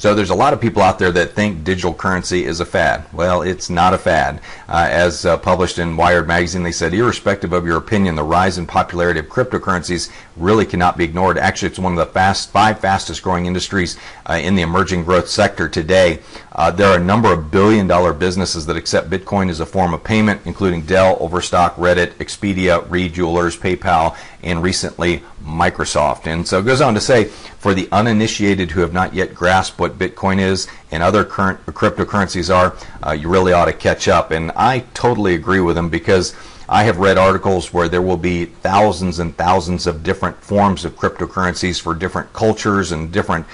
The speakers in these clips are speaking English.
So there's a lot of people out there that think digital currency is a fad. Well, it's not a fad. As published in Wired magazine, they said, irrespective of your opinion, the rise in popularity of cryptocurrencies really cannot be ignored. Actually, it's one of the five fastest growing industries in the emerging growth sector today. There are a number of billion-dollar businesses that accept Bitcoin as a form of payment, including Dell, Overstock, Reddit, Expedia, Reed Jewelers, PayPal, and recently Microsoft. And so it goes on to say, for the uninitiated who have not yet grasped what Bitcoin is and other current cryptocurrencies are, you really ought to catch up. And I totally agree with them, because I have read articles where there will be thousands and thousands of different forms of cryptocurrencies for different cultures and different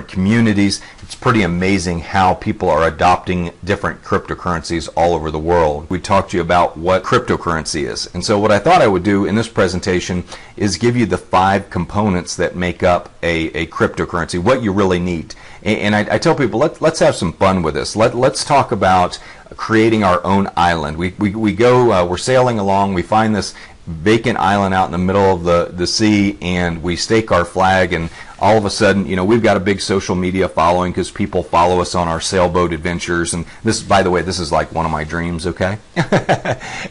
communities. It's pretty amazing how people are adopting different cryptocurrencies all over the world. We talked to you about what cryptocurrency is. And so what I thought I would do in this presentation is give you the 5 components that make up a cryptocurrency, what you really need. And I tell people, let's have some fun with this. Let's talk about creating our own island. We go, we're sailing along, we find this vacant island out in the middle of the sea, and we stake our flag, and all of a sudden, you know, we've got a big social media following because people follow us on our sailboat adventures. And this, by the way, this is like one of my dreams, okay?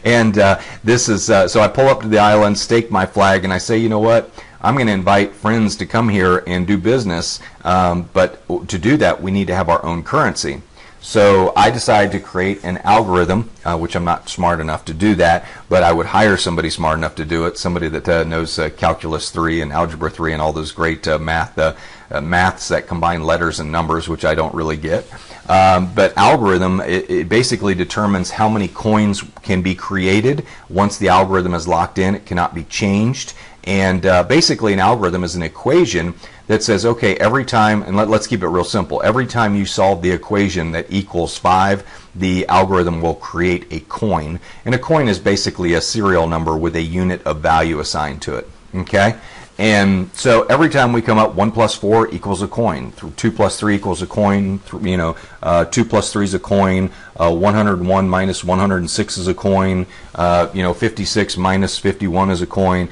And this is, so I pull up to the island, stake my flag, and I say, you know what? I'm going to invite friends to come here and do business, but to do that, we need to have our own currency. So I decided to create an algorithm, which I'm not smart enough to do that, but I would hire somebody smart enough to do it, somebody that knows Calculus 3 and Algebra 3 and all those great maths that combine letters and numbers, which I don't really get. But algorithm, it basically determines how many coins can be created. Once the algorithm is locked in, it cannot be changed. And basically an algorithm is an equation that says, okay, every time, and let's keep it real simple, every time you solve the equation that equals 5, the algorithm will create a coin. And a coin is basically a serial number with a unit of value assigned to it. Okay? And so every time we come up, 1 plus 4 equals a coin, 2 plus 3 equals a coin, 2 plus 3 is a coin, 101 minus 106 is a coin, 56 minus 51 is a coin.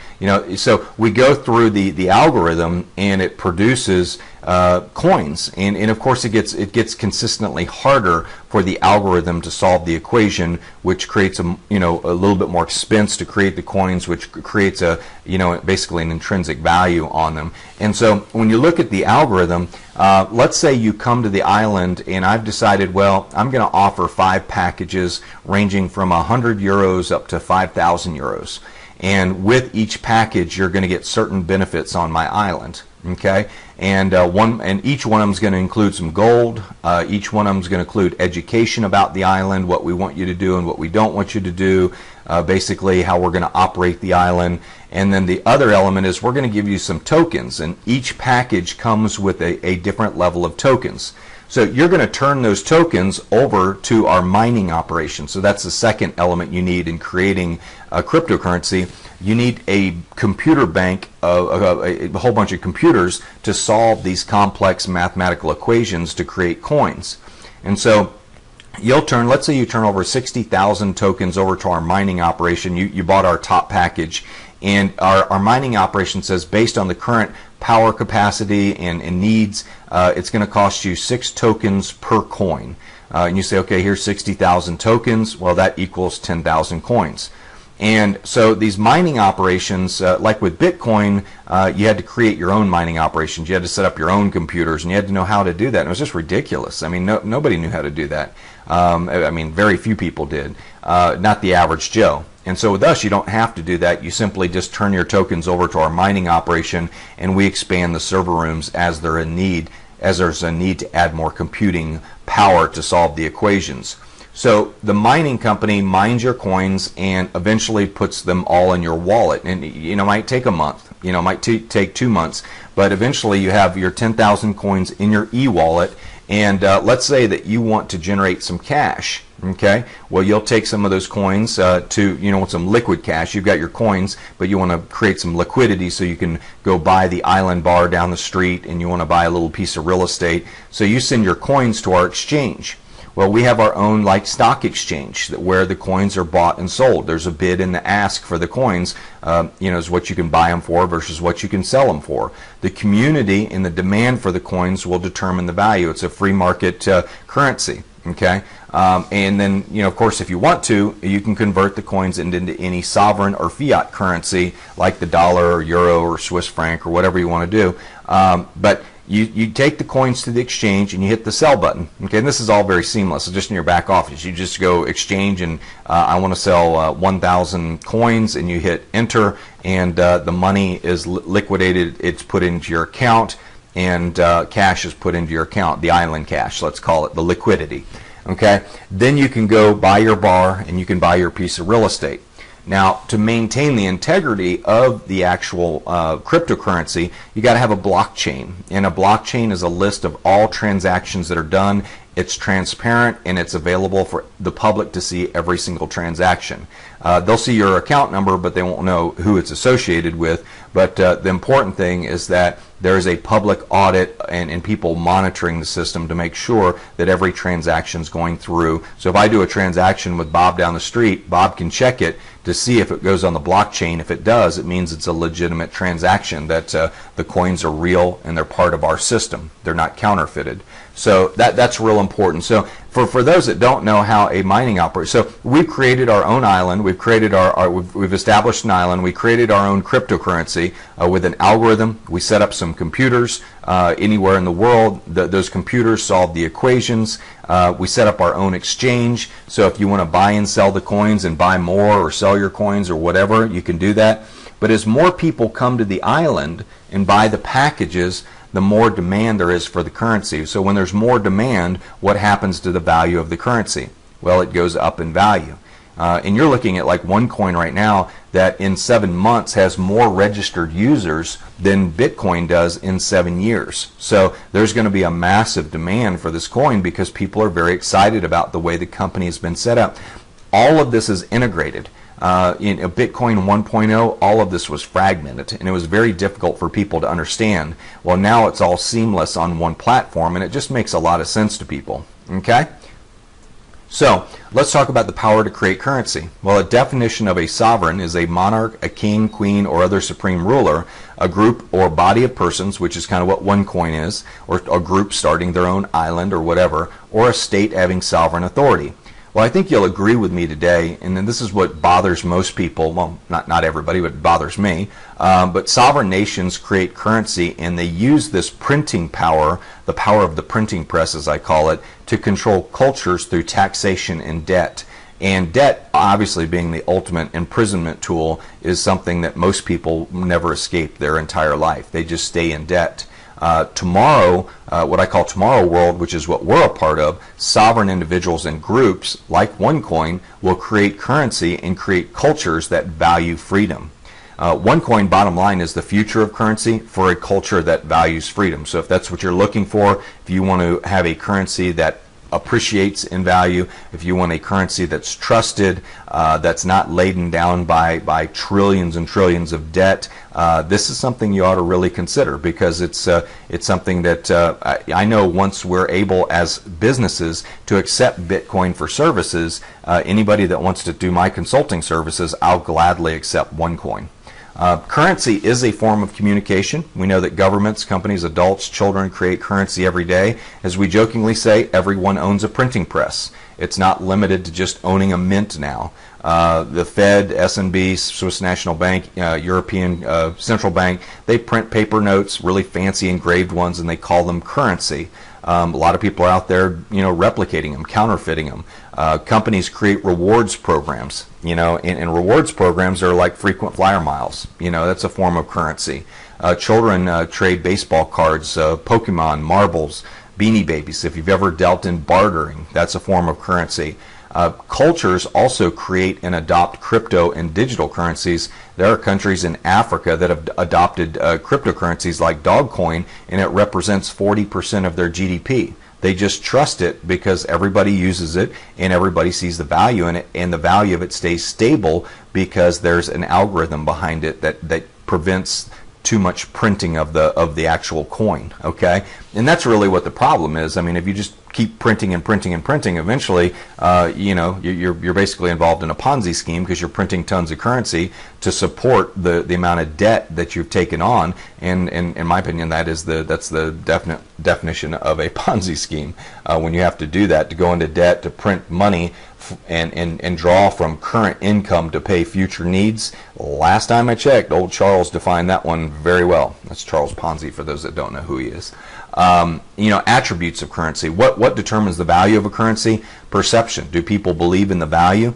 So we go through the algorithm, and it produces coins, and of course it gets consistently harder for the algorithm to solve the equation, which creates a little bit more expense to create the coins, which creates basically an intrinsic value on them. And so when you look at the algorithm, let's say you come to the island, and I've decided, well, I'm going to offer 5 packages ranging from 100 euros up to 5,000 euros. And with each package, you're going to get certain benefits on my island. Okay, and each one of them is going to include some gold. Each one of them is going to include education about the island, what we want you to do and what we don't want you to do, basically how we're going to operate the island. And then the other element is we're going to give you some tokens, and each package comes with a different level of tokens. So you're going to turn those tokens over to our mining operation. So that's the second element you need in creating a cryptocurrency. You need a computer bank, a whole bunch of computers to solve these complex mathematical equations to create coins. And so let's say you turn over 60,000 tokens over to our mining operation. You bought our top package, and our mining operation says, based on the current power capacity and needs, it's going to cost you 6 tokens per coin. And you say, okay, here's 60,000 tokens. Well, that equals 10,000 coins. And so these mining operations, like with Bitcoin, you had to create your own mining operations. You had to set up your own computers, and you had to know how to do that. And it was just ridiculous. I mean, nobody knew how to do that. Very few people did, not the average Joe. And so with us, you don't have to do that. You simply just turn your tokens over to our mining operation, and we expand the server rooms as there's a need to add more computing power to solve the equations. So the mining company mines your coins and eventually puts them all in your wallet. And it might take a month, it might take 2 months, but eventually you have your 10,000 coins in your e-wallet. And let's say that you want to generate some cash. Okay, well, you'll take some of those coins want some liquid cash. You've got your coins, but you want to create some liquidity so you can go buy the island bar down the street, and you want to buy a little piece of real estate. So you send your coins to our exchange. Well, we have our own like stock exchange where the coins are bought and sold. There's a bid and the ask for the coins, is what you can buy them for versus what you can sell them for. The community and the demand for the coins will determine the value. It's a free market currency. Okay, and then of course, if you want to, you can convert the coins into any sovereign or fiat currency like the dollar or euro or Swiss franc or whatever you want to do. But you take the coins to the exchange and you hit the sell button. Okay, and this is all very seamless. So just in your back office, you just go exchange and I want to sell 1,000 coins, and you hit enter, and the money is liquidated. It's put into your account, and cash is put into your account, the island cash, let's call it, the liquidity. Okay, then you can go buy your bar and you can buy your piece of real estate. Now, to maintain the integrity of the actual cryptocurrency, you got to have a blockchain, and a blockchain is a list of all transactions that are done. It's transparent and it's available for the public to see every single transaction. They'll see your account number, but they won't know who it's associated with. But the important thing is that there is a public audit and people monitoring the system to make sure that every transaction is going through. So if I do a transaction with Bob down the street, Bob can check it to see if it goes on the blockchain. If it does, it means it's a legitimate transaction, that the coins are real and they're part of our system. They're not counterfeited. So that's real important. So for those that don't know how a mining operates, so we've created our own island. We've created we've established an island. We created our own cryptocurrency with an algorithm. We set up some computers anywhere in the world. Those computers solve the equations. We set up our own exchange. So if you want to buy and sell the coins and buy more or sell your coins or whatever, you can do that. But as more people come to the island and buy the packages, the more demand there is for the currency. So when there's more demand, what happens to the value of the currency? Well, it goes up in value. And you're looking at like OneCoin right now that in 7 months has more registered users than Bitcoin does in 7 years. So there's going to be a massive demand for this coin because people are very excited about the way the company has been set up. All of this is integrated. In Bitcoin 1.0, all of this was fragmented, and it was very difficult for people to understand. Well, now it's all seamless on one platform, and it just makes a lot of sense to people. Okay? So, let's talk about the power to create currency. Well, a definition of a sovereign is a monarch, a king, queen, or other supreme ruler, a group or body of persons, which is kind of what OneCoin is, or a group starting their own island or whatever, or a state having sovereign authority. Well, I think you'll agree with me today, and then this is what bothers most people, well, not everybody, but it bothers me, but sovereign nations create currency, and they use this printing power, the power of the printing press as I call it, to control cultures through taxation and debt. And debt, obviously being the ultimate imprisonment tool, is something that most people never escape their entire life. They just stay in debt. Tomorrow, what I call tomorrow world, which is what we're a part of, sovereign individuals and groups like OneCoin will create currency and create cultures that value freedom. OneCoin, bottom line, is the future of currency for a culture that values freedom. So if that's what you're looking for, if you want to have a currency that appreciates in value, if you want a currency that's trusted, that's not laden down by trillions and trillions of debt, this is something you ought to really consider, because it's something that I know once we're able as businesses to accept Bitcoin for services, anybody that wants to do my consulting services, I'll gladly accept OneCoin. Currency is a form of communication. We know that governments, companies, adults, children create currency every day. As we jokingly say, everyone owns a printing press. It's not limited to just owning a mint now. The Fed, S&B, Swiss National Bank, European Central Bank, they print paper notes, really fancy engraved ones, and they call them currency. A lot of people are out there, replicating them, counterfeiting them. Companies create rewards programs, and rewards programs are like frequent flyer miles. That's a form of currency. Children trade baseball cards, Pokemon, marbles, Beanie Babies. If you've ever dealt in bartering, that's a form of currency. Cultures also create and adopt crypto and digital currencies. There are countries in Africa that have adopted cryptocurrencies like Dogcoin, and it represents 40% of their GDP. They just trust it because everybody uses it and everybody sees the value in it, and the value of it stays stable because there's an algorithm behind it that prevents too much printing of the actual coin. Okay, and that's really what the problem is. I mean, if you just keep printing and printing and printing, eventually, you're basically involved in a Ponzi scheme because you're printing tons of currency to support the amount of debt that you've taken on. And in my opinion, that's the definite definition of a Ponzi scheme. When you have to do that, to go into debt to print money and draw from current income to pay future needs. Last time I checked, old Charles defined that one very well. That's Charles Ponzi, for those that don't know who he is. Attributes of currency. What determines the value of a currency? Perception. Do people believe in the value?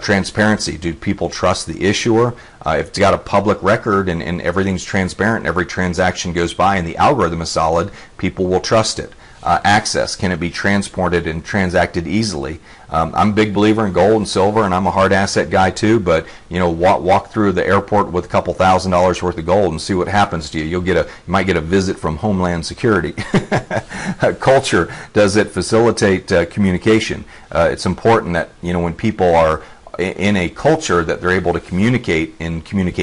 Transparency. Do people trust the issuer? If it's got a public record and everything's transparent, and every transaction goes by and the algorithm is solid, people will trust it. Access. Can it be transported and transacted easily? I'm a big believer in gold and silver, and I'm a hard asset guy too, but walk through the airport with a couple $1,000s worth of gold and see what happens to you. You might get a visit from Homeland Security. Culture. Does it facilitate communication? It's important that when people are in a culture that they're able to communicate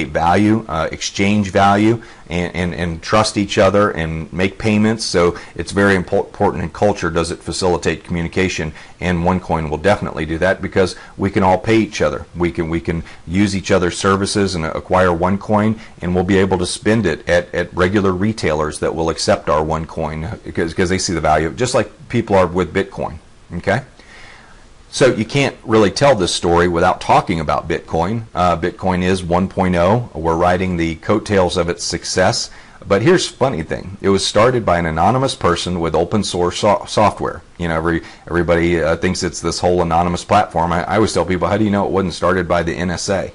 value, exchange value, and trust each other and make payments. So it's very important in culture. Does it facilitate communication? And OneCoin will definitely do that, because we can all pay each other. We can use each other's services and acquire OneCoin, and we'll be able to spend it at regular retailers that will accept our OneCoin because they see the value, just like people are with Bitcoin. Okay. So you can't really tell this story without talking about Bitcoin. Bitcoin is 1.0. We're riding the coattails of its success. But here's the funny thing. It was started by an anonymous person with open source software. Everybody thinks it's this whole anonymous platform. I always tell people, how do you know it wasn't started by the NSA?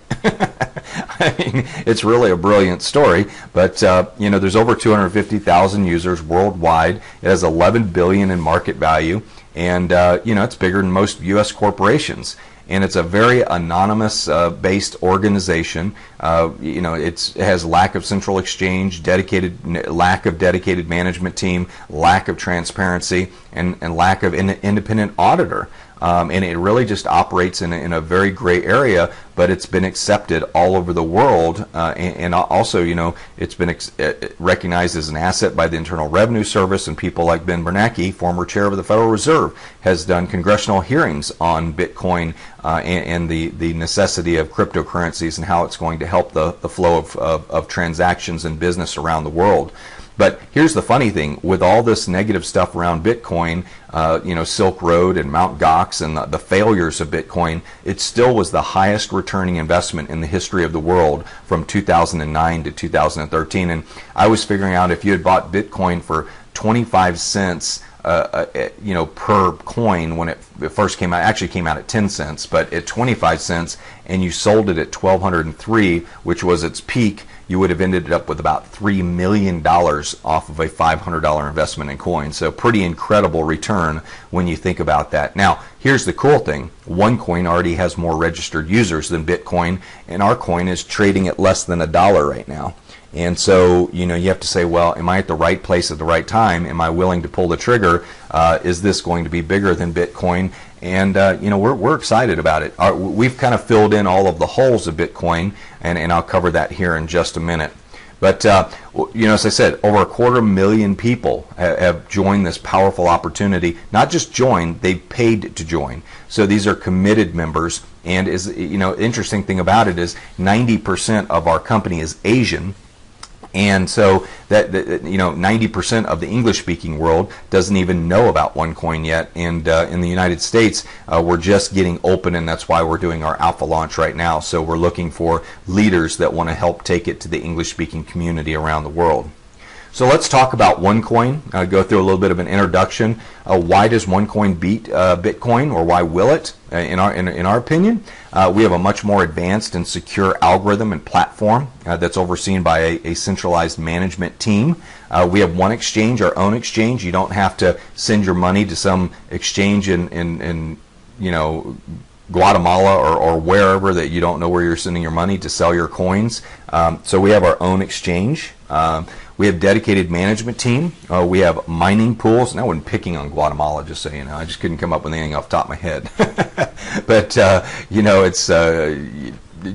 I mean, it's really a brilliant story. But, there's over 250,000 users worldwide. It has $11 billion in market value. And, it's bigger than most U.S. corporations. And it's a very anonymous based organization. It has lack of central exchange, lack of dedicated management team, lack of transparency, and lack of independent auditor. And it really just operates in a very gray area, but it's been accepted all over the world, and also, it's been recognized as an asset by the Internal Revenue Service, and people like Ben Bernanke, former chair of the Federal Reserve, has done congressional hearings on Bitcoin and the necessity of cryptocurrencies and how it's going to help the flow of transactions and business around the world. But here's the funny thing. With all this negative stuff around Bitcoin, Silk Road and Mt. Gox and the failures of Bitcoin, it still was the highest returning investment in the history of the world from 2009 to 2013. And I was figuring out, if you had bought Bitcoin for 25 cents per coin when it first came out, actually came out at 10 cents, but at 25 cents, and you sold it at 1,203, which was its peak, you would have ended up with about $3 million off of a $500 investment in coin. So pretty incredible return when you think about that. Now, here's the cool thing. OneCoin already has more registered users than Bitcoin, and our coin is trading at less than $1 right now. And so, you have to say, well, am I at the right place at the right time? Am I willing to pull the trigger? Is this going to be bigger than Bitcoin? And, we're excited about it. We've kind of filled in all of the holes of Bitcoin, and I'll cover that here in just a minute. But, as I said, over 250,000 people have joined this powerful opportunity. Not just joined, they've paid to join. So these are committed members. And interesting thing about it is 90% of our company is Asian. And so that 90% of the English-speaking world doesn't even know about OneCoin yet. And in the United States, we're just getting open, and that's why we're doing our alpha launch right now. So we're looking for leaders that want to help take it to the English-speaking community around the world. So let's talk about OneCoin. Go through a little bit of an introduction. Why does OneCoin beat Bitcoin, or why will it? In our opinion, we have a much more advanced and secure algorithm and platform that's overseen by a centralized management team. We have one exchange, our own exchange. You don't have to send your money to some exchange in Guatemala or wherever that you don't know where you're sending your money to sell your coins. So we have our own exchange. We have dedicated management team. We have mining pools. And I wasn't picking on Guatemala, just so you know. I just couldn't come up with anything off the top of my head. But,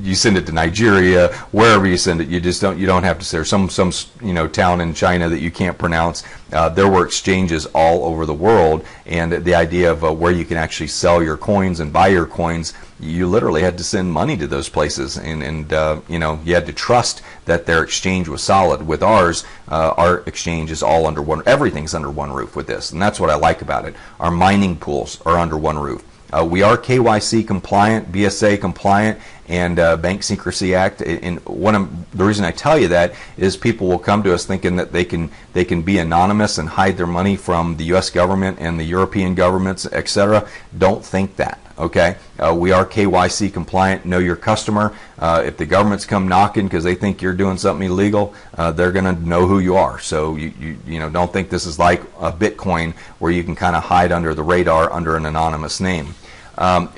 you send it to Nigeria, wherever you send it, you don't have to say some town in China that you can't pronounce. There were exchanges all over the world, and the idea of where you can actually sell your coins and buy your coins, you literally had to send money to those places, and you had to trust that their exchange was solid. With ours, our exchange is all under one. Everything's under one roof with this, and that's what I like about it. Our mining pools are under one roof. We are KYC compliant, BSA compliant, and Bank Secrecy Act. And the reason I tell you that is people will come to us thinking that they can be anonymous and hide their money from the U.S. government and the European governments, etc. Don't think that. Okay, we are KYC compliant. Know your customer. If the governments come knocking because they think you're doing something illegal, they're going to know who you are. So you don't think this is like a Bitcoin where you can kind of hide under the radar under an anonymous name.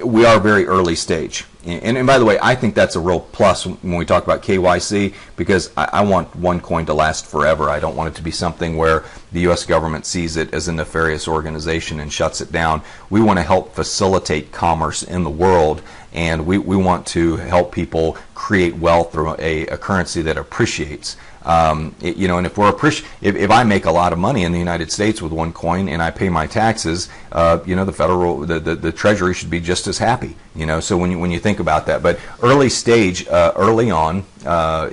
We are very early stage. And by the way, I think that's a real plus when we talk about KYC, because I want OneCoin to last forever. I don't want it to be something where the U.S. government sees it as a nefarious organization and shuts it down. We want to help facilitate commerce in the world, and we want to help people create wealth through a currency that appreciates. And if I make a lot of money in the United States with OneCoin and I pay my taxes, the Treasury should be just as happy. So when you think about that, but early stage, early on,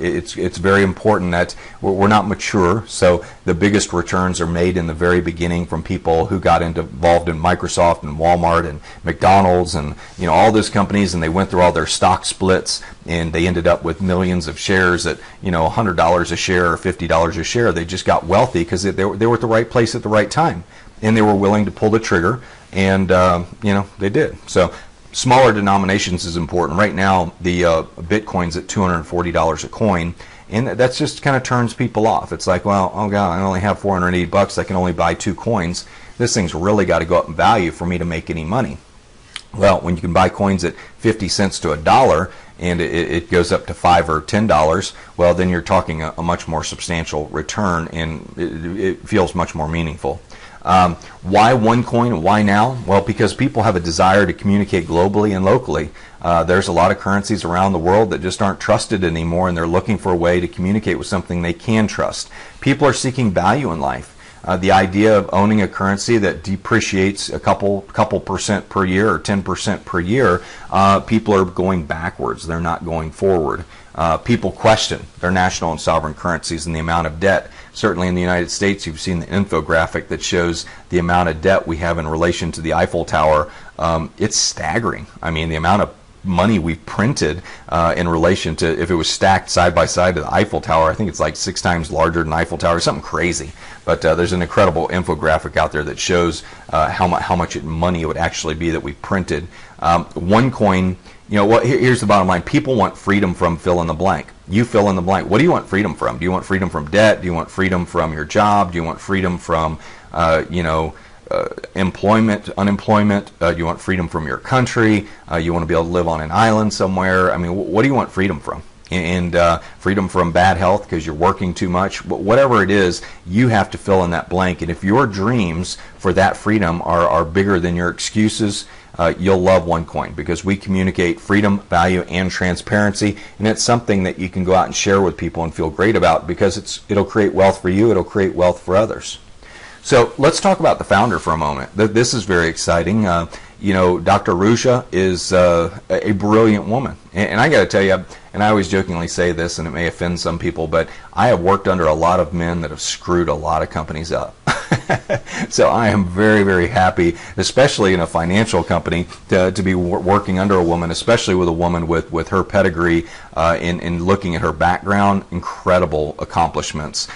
it's very important that we're not mature. So the biggest returns are made in the very beginning from people who got involved in Microsoft and Walmart and McDonald's and all those companies, and they went through all their stock splits, and they ended up with millions of shares at $100 a share or $50 a share. They just got wealthy because they were at the right place at the right time, and they were willing to pull the trigger, and they did. So smaller denominations is important. Right now, the Bitcoin's at $240 a coin, and that just kind of turns people off. It's like, well, oh God, I only have $480. I can only buy 2 coins. This thing's really got to go up in value for me to make any money. Well, when you can buy coins at 50 cents to $1, and it goes up to $5 or $10, well, then you're talking a much more substantial return, and it feels much more meaningful. Why OneCoin? Why now? Well, because people have a desire to communicate globally and locally. There's a lot of currencies around the world that just aren't trusted anymore, and they're looking for a way to communicate with something they can trust. People are seeking value in life. The idea of owning a currency that depreciates a couple percent per year or 10% per year, people are going backwards. They're not going forward. People question their national and sovereign currencies and the amount of debt. Certainly in the United States, you've seen the infographic that shows the amount of debt we have in relation to the Eiffel Tower. It's staggering. I mean, the amount of money we've printed in relation to, if it was stacked side by side to the Eiffel Tower, I think it's like 6 times larger than the Eiffel Tower, something crazy. But there's an incredible infographic out there that shows how much money it would actually be that we printed. OneCoin, here's the bottom line. People want freedom from fill in the blank. You fill in the blank. What do you want freedom from? Do you want freedom from debt? Do you want freedom from your job? Do you want freedom from, employment, unemployment? Do you want freedom from your country? You want to be able to live on an island somewhere? I mean, what do you want freedom from? And freedom from bad health because you're working too much. Whatever it is, you have to fill in that blank. And if your dreams for that freedom are bigger than your excuses, you'll love OneCoin, because we communicate freedom, value, and transparency, and it's something that you can go out and share with people and feel great about, because it'll create wealth for you, it'll create wealth for others. So let's talk about the founder for a moment. This is very exciting. Dr. Ruja is a brilliant woman, and I got to tell you, and I always jokingly say this, and it may offend some people, but I have worked under a lot of men that have screwed a lot of companies up. So I am very, very happy, especially in a financial company, to be working under a woman, especially with a woman with her pedigree, in looking at her background. Incredible accomplishments.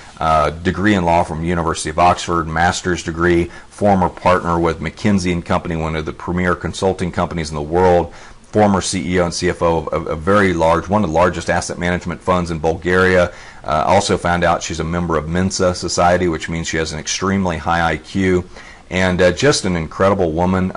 Degree in law from the University of Oxford, master's degree, former partner with McKinsey & Company, one of the premier consulting companies in the world, former CEO and CFO of a very large, one of the largest asset management funds in Bulgaria. Also found out she's a member of Mensa Society, which means she has an extremely high IQ, and just an incredible woman.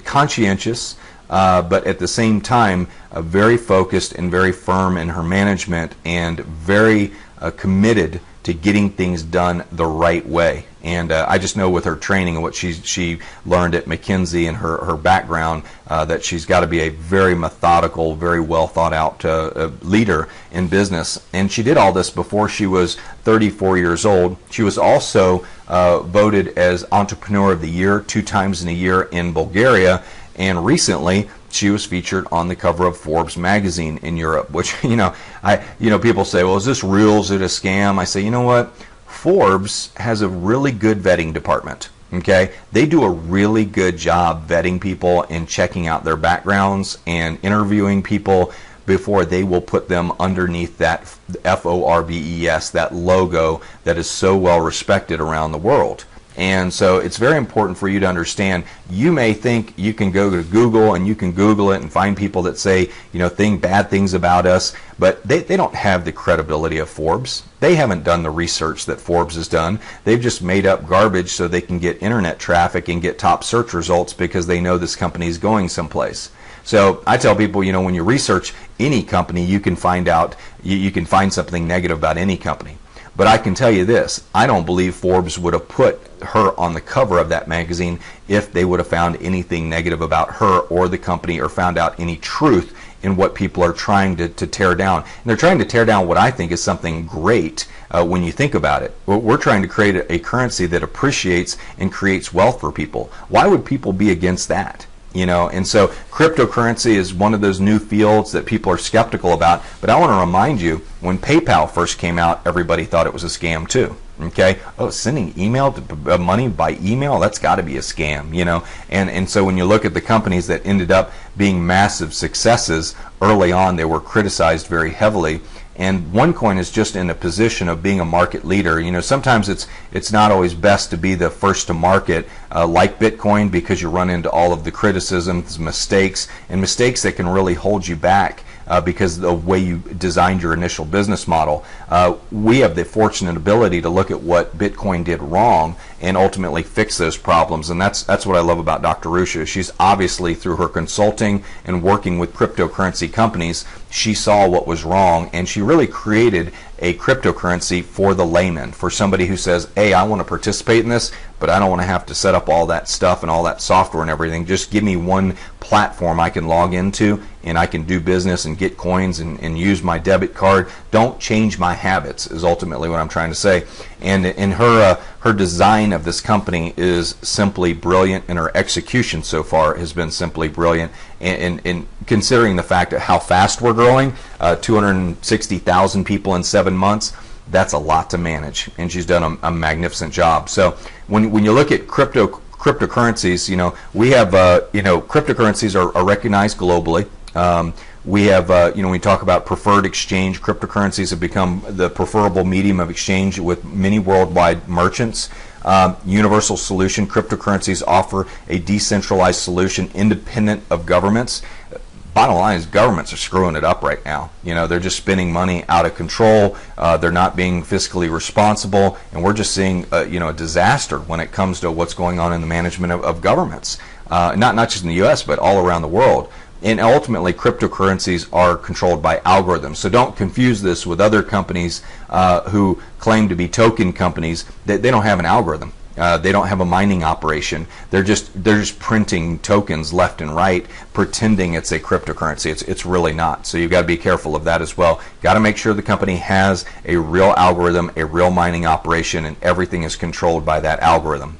Conscientious, but at the same time, very focused and very firm in her management, and very committed to getting things done the right way. And I just know with her training and what she learned at McKinsey and her background, that she's got to be a very methodical, very well thought out leader in business. And she did all this before she was 34 years old. She was also voted as Entrepreneur of the Year 2 times in a year in Bulgaria. And recently, she was featured on the cover of Forbes magazine in Europe, which, people say, well, is this real? Is it a scam? I say, you know what? Forbes has a really good vetting department. Okay, they do a really good job vetting people and checking out their backgrounds and interviewing people before they will put them underneath that FORBES, that logo that is so well respected around the world. And so it's very important for you to understand. You may think you can go to Google and you can Google it and find people that say, bad things about us, but they don't have the credibility of Forbes. They haven't done the research that Forbes has done. They've just made up garbage so they can get internet traffic and get top search results because they know this company is going someplace. So I tell people, when you research any company, you can find out, you can find something negative about any company. But I can tell you this, I don't believe Forbes would have put her on the cover of that magazine if they would have found anything negative about her or the company, or found out any truth in what people are trying to tear down. And they're trying to tear down what I think is something great when you think about it. We're trying to create a currency that appreciates and creates wealth for people. Why would people be against that? And so cryptocurrency is one of those new fields that people are skeptical about. But I want to remind you, when PayPal first came out, everybody thought it was a scam too. Okay, sending money by email, that's got to be a scam, And so when you look at the companies that ended up being massive successes early on, they were criticized very heavily. And OneCoin is just in a position of being a market leader. Sometimes it's not always best to be the first to market, like Bitcoin, because you run into all of the criticisms, mistakes that can really hold you back because of the way you designed your initial business model. We have the fortunate ability to look at what Bitcoin did wrong and ultimately fix those problems. And that's what I love about Dr. Ruja. She's obviously, through her consulting and working with cryptocurrency companies, she saw what was wrong, and she really created a cryptocurrency for the layman, for somebody who says, hey, I want to participate in this, but I don't want to have to set up all that stuff and all that software and everything. Just give me one platform I can log into, and I can do business and get coins and use my debit card. Don't change my habits is ultimately what I'm trying to say. And in her design of this company is simply brilliant, and her execution so far has been simply brilliant. And considering the fact of how fast we're growing, 260,000 people in 7 months, that's a lot to manage, and she's done a magnificent job. So when you look at cryptocurrencies, we have cryptocurrencies are recognized globally. We have, when we talk about preferred exchange, cryptocurrencies have become the preferable medium of exchange with many worldwide merchants. Universal solution, cryptocurrencies offer a decentralized solution independent of governments. Bottom line is governments are screwing it up right now. They're just spending money out of control. They're not being fiscally responsible, and we're just seeing a disaster when it comes to what's going on in the management of governments. Not just in the U.S., but all around the world. And ultimately, cryptocurrencies are controlled by algorithms. So don't confuse this with other companies who claim to be token companies. They don't have an algorithm. They don't have a mining operation. They're just printing tokens left and right, pretending it's a cryptocurrency. It's really not. So you've got to be careful of that as well. Got to make sure the company has a real algorithm, a real mining operation, and everything is controlled by that algorithm.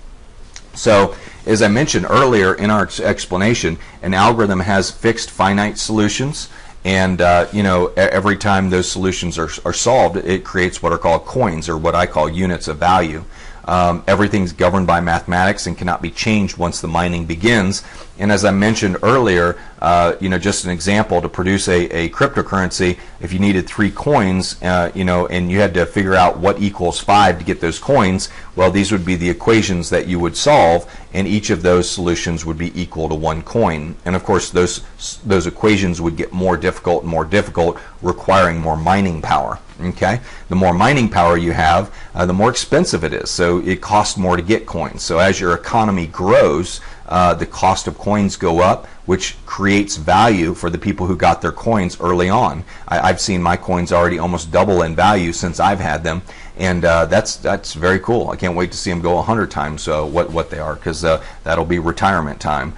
So, as I mentioned earlier in our explanation, an algorithm has fixed finite solutions, and every time those solutions are solved, it creates what are called coins, or what I call units of value. Everything's governed by mathematics and cannot be changed once the mining begins. And as I mentioned earlier, just an example, to produce a cryptocurrency, if you needed 3 coins, and you had to figure out what equals 5 to get those coins, well, these would be the equations that you would solve, and each of those solutions would be equal to 1 coin. And of course, those equations would get more difficult and more difficult, requiring more mining power. Okay, the more mining power you have, the more expensive it is. So it costs more to get coins. So as your economy grows, the cost of coins go up, which creates value for the people who got their coins early on. I've seen my coins already almost double in value since I've had them, and that's very cool. I can't wait to see them go 100 times what they are, because that'll be retirement time.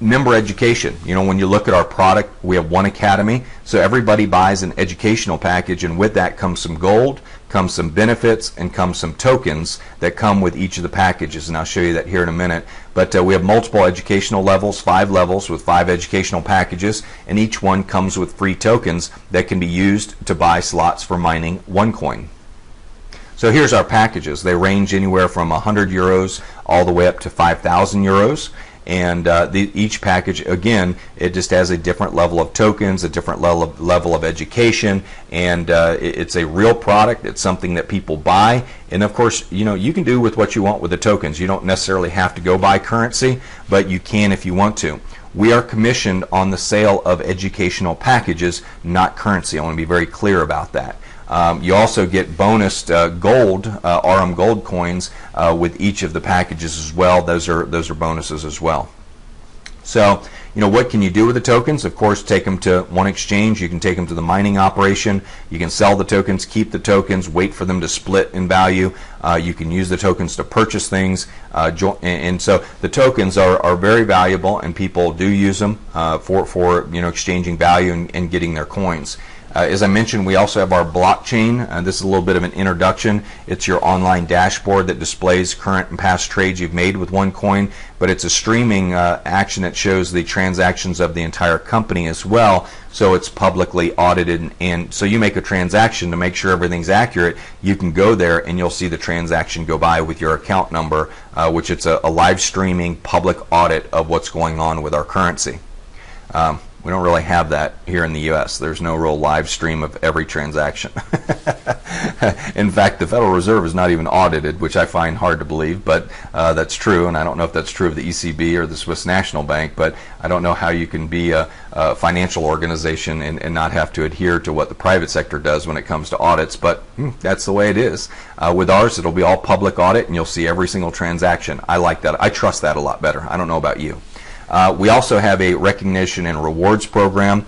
Member education. You know, when you look at our product, we have one academy, so everybody buys an educational package, and with that comes some gold, comes some benefits, and comes some tokens that come with each of the packages, and I'll show you that here in a minute. But we have multiple educational levels, 5 levels with 5 educational packages, and each one comes with free tokens that can be used to buy slots for mining OneCoin. So here's our packages. They range anywhere from 100 euros all the way up to 5,000 euros. And each package, again, it just has a different level of tokens, a different level of education, and it's a real product. It's something that people buy, and of course, you know, you can do with what you want with the tokens. You don't necessarily have to go buy currency, but you can if you want to. We are commissioned on the sale of educational packages, not currency. I want to be very clear about that. You also get bonused gold, RM gold coins with each of the packages as well. Those are bonuses as well. So, you know, what can you do with the tokens? Of course, take them to one exchange. You can take them to the mining operation. You can sell the tokens, keep the tokens, wait for them to split in value. You can use the tokens to purchase things. And so the tokens are very valuable, and people do use them for you know, exchanging value and getting their coins. As I mentioned, we also have our blockchain. This is a little bit of an introduction. It's your online dashboard that displays current and past trades you've made with OneCoin, but it's a streaming action that shows the transactions of the entire company as well, so it's publicly audited. And so you make a transaction to make sure everything's accurate, you can go there and you'll see the transaction go by with your account number, which it's a live streaming public audit of what's going on with our currency. We don't really have that here in the U.S. There's no real live stream of every transaction. In fact, the Federal Reserve is not even audited, which I find hard to believe, but that's true, and I don't know if that's true of the ECB or the Swiss National Bank, but I don't know how you can be a financial organization and not have to adhere to what the private sector does when it comes to audits, but that's the way it is. With ours, it'll be all public audit, and you'll see every single transaction. I like that. I trust that a lot better. I don't know about you. We also have a recognition and rewards program.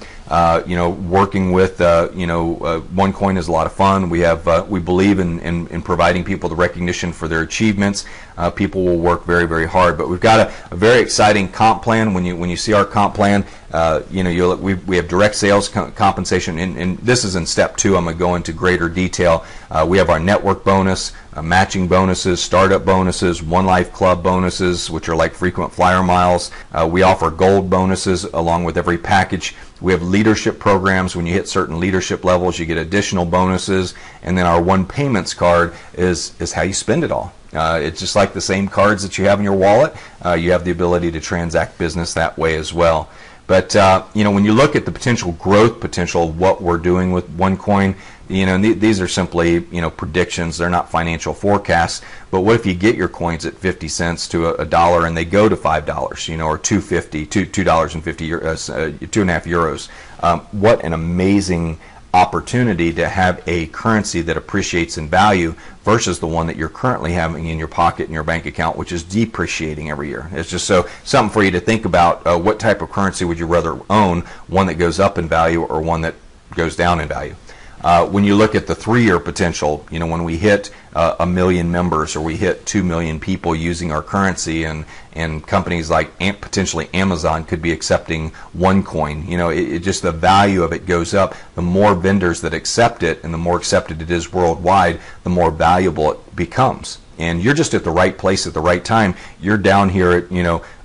You know, working with OneCoin is a lot of fun. We believe in providing people the recognition for their achievements. People will work very, very hard, but we've got a very exciting comp plan. When you see our comp plan, we have direct sales compensation, and this is in step 2. I'm going to go into greater detail. We have our network bonus, matching bonuses, startup bonuses, One Life Club bonuses, which are like frequent flyer miles. We offer gold bonuses along with every package. We have leadership programs. When you hit certain leadership levels, you get additional bonuses. And then our One Payments card is how you spend it all. It's just like the same cards that you have in your wallet. You have the ability to transact business that way as well. But when you look at the potential growth potential of what we're doing with OneCoin, these are simply predictions. They're not financial forecasts. But what if you get your coins at 50 cents to a dollar and they go to $5, or $2.50, $2.50, 2.5 euros? What an amazing opportunity to have a currency that appreciates in value versus the one that you're currently having in your pocket in your bank account, which is depreciating every year. It's just something for you to think about. What type of currency would you rather own? One that goes up in value or one that goes down in value? When you look at the 3-year potential, when we hit 1 million members or we hit 2 million people using our currency, and companies like potentially Amazon could be accepting OneCoin, just the value of it goes up. The more vendors that accept it and the more accepted it is worldwide, the more valuable it becomes. And you're just at the right place at the right time. You're down here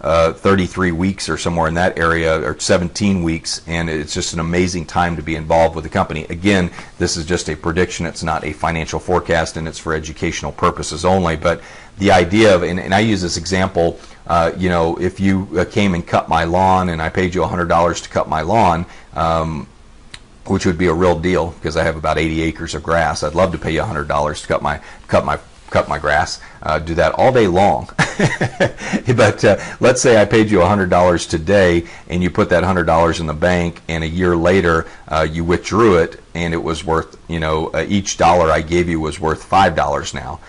at 33 weeks or somewhere in that area, or 17 weeks, and it's just an amazing time to be involved with the company. Again, this is just a prediction. It's not a financial forecast, and it's for educational purposes only. But the idea of, and I use this example, if you came and cut my lawn and I paid you $100 to cut my lawn, which would be a real deal because I have about 80 acres of grass. I'd love to pay you $100 to cut my grass, do that all day long. But let's say I paid you $100 today and you put that $100 in the bank, and a year later you withdrew it and it was worth, each dollar I gave you was worth $5 now.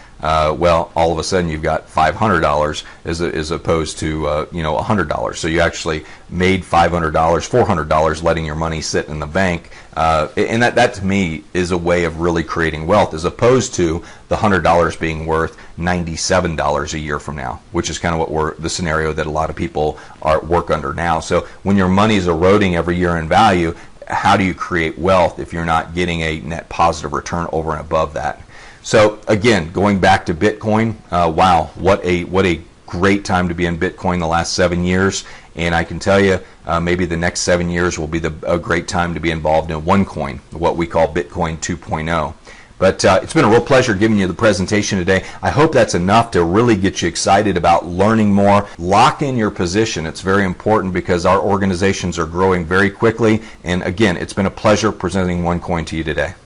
Well, all of a sudden you've got $500 as opposed to $100. So you actually made $500, $400 letting your money sit in the bank, and that to me is a way of really creating wealth, as opposed to the $100 being worth $97 a year from now, which is kind of the scenario that a lot of people work under now. So when your money is eroding every year in value, how do you create wealth if you're not getting a net positive return over and above that? So again, going back to Bitcoin, wow, what a great time to be in Bitcoin the last 7 years. And I can tell you, maybe the next 7 years will be a great time to be involved in OneCoin, what we call Bitcoin 2.0. But it's been a real pleasure giving you the presentation today. I hope that's enough to really get you excited about learning more. Lock in your position. It's very important because our organizations are growing very quickly. And again, it's been a pleasure presenting OneCoin to you today.